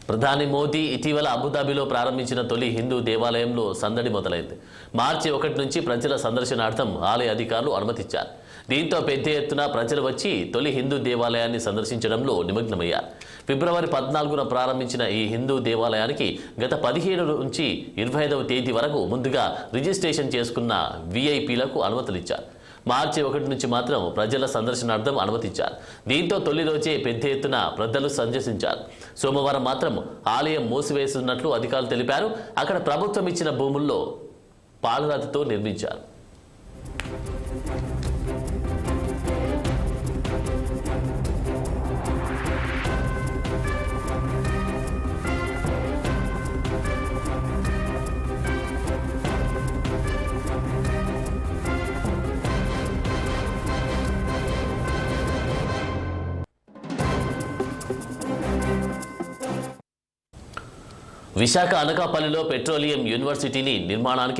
ప్రధాని మోదీ ఇటీవల అబుదాబిలో ప్రారంభించిన తొలి హిందూ దేవాలయంలో సందడి మొదలైంది. మార్చి 1 నుంచి ప్రజల సందర్శనార్థం ఆలయ అధికారులు అనుమతిచ్చారు. దీంతో పెద్ద ఎత్తున ప్రజలు వచ్చి తొలి హిందూ దేవాలయాన్ని సందర్శించడంలో నిమగ్నమయ్యారు. ఫిబ్రవరి 14న ప్రారంభించిన ఈ హిందూ దేవాలయానికి గత 17 నుంచి 25వ తేదీ వరకు ముందుగా రిజిస్ట్రేషన్ చేసుకున్న వీఐపీలకు అనుమతులిచ్చారు. మార్చి 1 నుంచి మాత్రం ప్రజల సందర్శనార్థం అనుమతించారు. దీంతో తొలి రోజే పెద్ద ఎత్తున ప్రజలు సందర్శించారు. సోమవారం మాత్రం ఆలయం మూసివేస్తున్నట్లు అధికారులు తెలిపారు. అక్కడ ప్రభుత్వం ఇచ్చిన భూముల్లో పాలరాతితో నిర్మించారు. విశాఖ అనకాపల్లిలో పెట్రోలియం యూనివర్సిటీని నిర్మాణానికి